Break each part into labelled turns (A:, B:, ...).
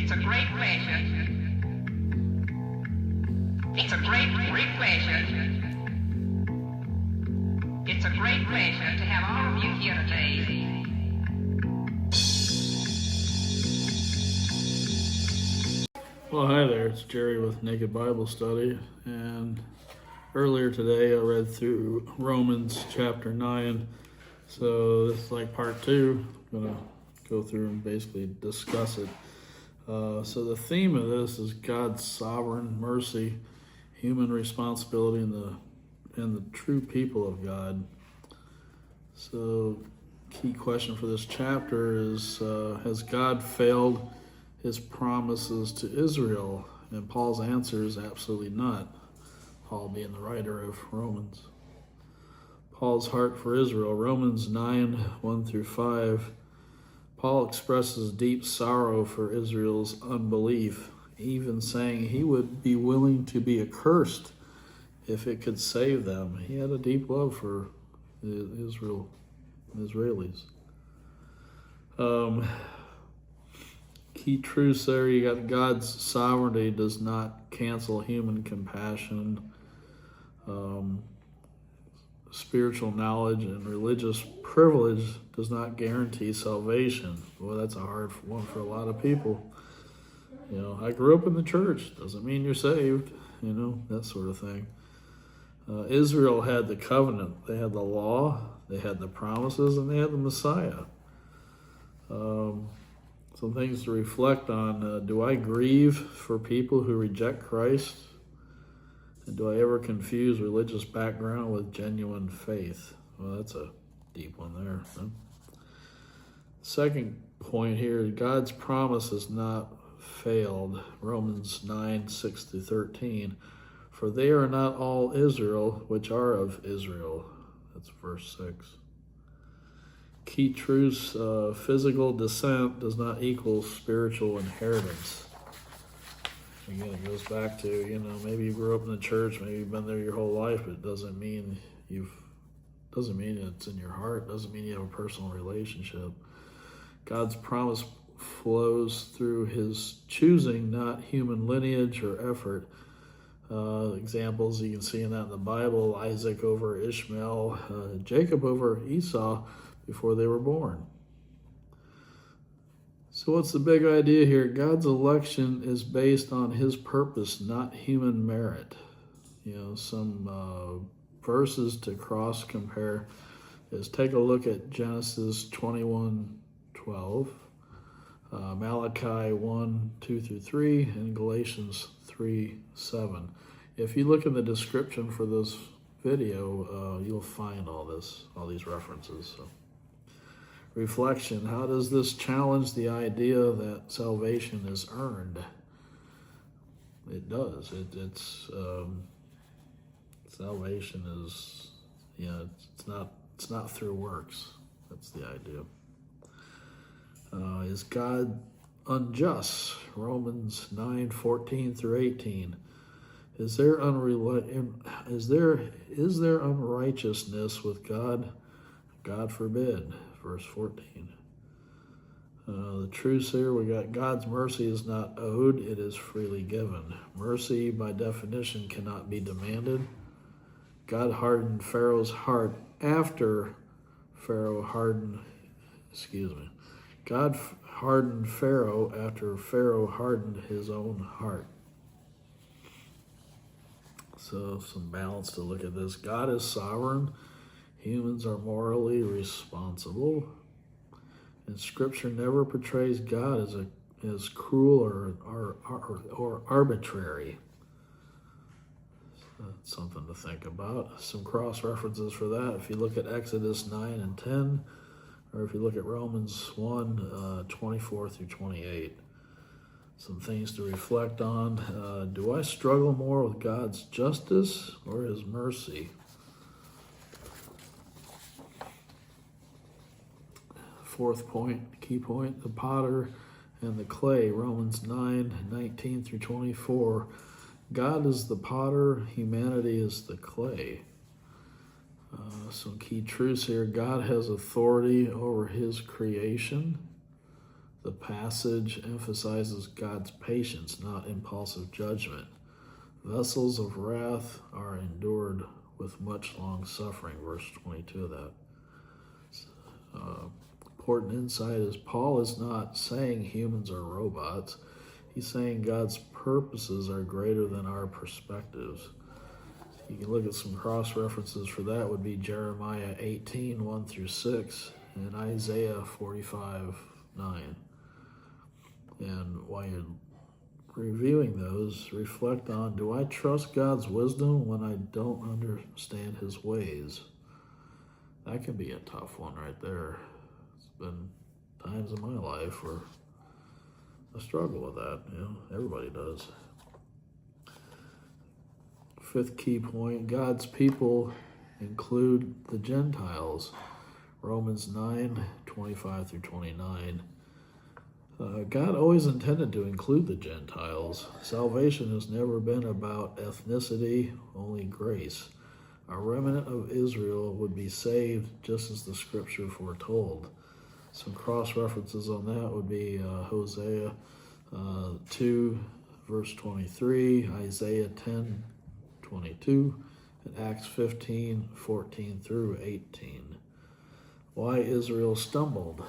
A: It's a great pleasure. It's a great pleasure. It's a great pleasure to have all of you here today.
B: Well, hi there, it's Jerry with Naked Bible Study, and earlier today I read through Romans chapter 9, so this is like part 2. I'm going to go through and basically discuss it. So the theme of this is God's sovereign mercy, human responsibility, and the true people of God. So key question for this chapter is, has God failed his promises to Israel? And Paul's answer is absolutely not. Paul being the writer of Romans. Paul's heart for Israel, Romans 9, 1 through 5. Paul expresses deep sorrow for Israel's unbelief, even saying he would be willing to be accursed if it could save them. He had a deep love for Israelis. Key truths there, you got God's sovereignty does not cancel human compassion. Spiritual knowledge and religious privilege does not guarantee salvation. Well, that's a hard one for a lot of people. You know, I grew up in the church, doesn't mean you're saved, that sort of thing. Israel had the covenant, they had the law, they had the promises, and they had the Messiah. Some things to reflect on. Do I grieve for people who reject Christ? And do I ever confuse religious background with genuine faith? Well, that's a deep one there. Huh? Second point here, God's promise has not failed. Romans 9, 6 through 13. For they are not all Israel which are of Israel. That's verse 6. Key truths, physical descent does not equal spiritual inheritance. Again, it goes back to, maybe you grew up in the church, maybe you've been there your whole life, but it doesn't mean it's in your heart, doesn't mean you have a personal relationship. God's promise flows through his choosing, not human lineage or effort. Examples you can see in that in the Bible: Isaac over Ishmael, Jacob over Esau before they were born. So what's the big idea here? God's election is based on his purpose, not human merit. Some verses to cross compare is take a look at Genesis 21:12, Malachi 1, 2 through 3, and Galatians 3:7. If you look in the description for this video, you'll find all these references. So. Reflection, how does this challenge the idea that salvation is earned? It does. Salvation is, it's not through works. That's the idea. Is God unjust? Romans 9, 14 through 18. Is there unrighteousness with God? God forbid. Verse 14. The truth here, we got God's mercy is not owed, it is freely given. Mercy, by definition, cannot be demanded. God hardened Pharaoh's heart after Pharaoh hardened, God hardened Pharaoh after Pharaoh hardened his own heart. So some balance to look at this. God is sovereign. Humans are morally responsible, and Scripture never portrays God as cruel or arbitrary. So that's something to think about. Some cross references for that. If you look at Exodus 9 and 10, or if you look at Romans 1, 24 through 28. Some things to reflect on. Do I struggle more with God's justice or his mercy? Fourth point, key point, the potter and the clay, Romans 9, 19 through 24. God is the potter, humanity is the clay. Some key truths here. God has authority over his creation. The passage emphasizes God's patience, not impulsive judgment. Vessels of wrath are endured with much long suffering, verse 22 of that. Important insight is Paul is not saying humans are robots. He's saying God's purposes are greater than our perspectives. You can look at some cross references for that would be Jeremiah 18, 1 through 6, and Isaiah 45, 9. And while you're reviewing those, reflect on, do I trust God's wisdom when I don't understand his ways? That can be a tough one right there. It's been times in my life where I struggle with that. Everybody does. Fifth key point, God's people include the Gentiles. Romans 9, 25 through 29. God always intended to include the Gentiles. Salvation has never been about ethnicity, only grace. A remnant of Israel would be saved just as the scripture foretold. Some cross references on that would be Hosea 2, verse 23, Isaiah 10, 22, and Acts 15, 14 through 18. Why Israel stumbled.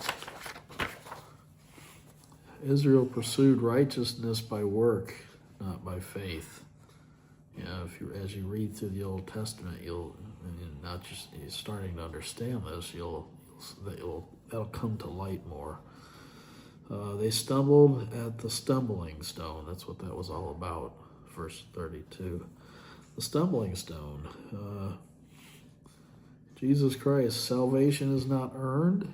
B: Israel pursued righteousness by work, not by faith. As you read through the Old Testament, not just starting to understand this, that'll come to light more. They stumbled at the stumbling stone. That's what that was all about. Verse 32. The stumbling stone. Jesus Christ, salvation is not earned.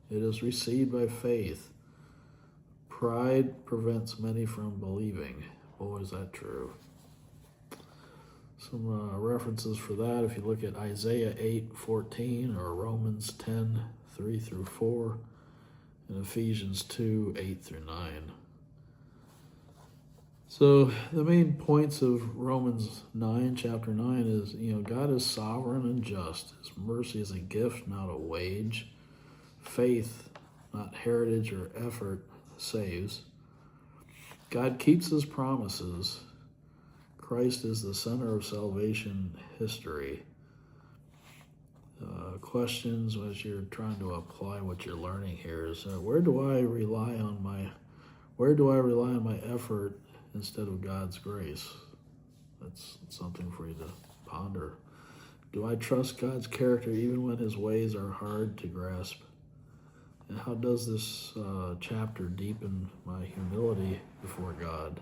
B: It is received by faith. Pride prevents many from believing. Boy, is that true. Some references for that, if you look at Isaiah 8:14 or Romans 10, 3 through 4, and Ephesians 2, 8 through 9. So the main points of Romans 9, chapter 9 is, God is sovereign and just. His mercy is a gift, not a wage. Faith, not heritage or effort, saves. God keeps his promises. Christ is the center of salvation history. Questions as you're trying to apply what you're learning here is where do I rely on my effort instead of God's grace? That's something for you to ponder. Do I trust God's character even when his ways are hard to grasp? And how does this chapter deepen my humility before God?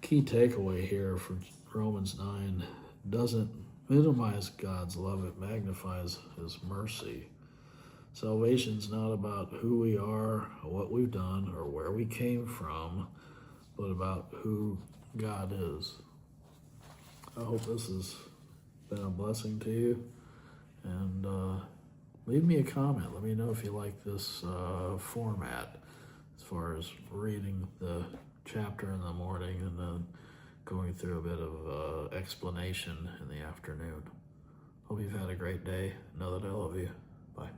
B: Key takeaway here from Romans 9 doesn't minimize God's love, it magnifies his mercy. Salvation's not about who we are, or what we've done, or where we came from, but about who God is. I hope this has been a blessing to you, and leave me a comment. Let me know if you like this format as far as reading the chapter in the morning and then going through a bit of explanation in the afternoon. Hope you've had a great day. Know that I love you. Bye.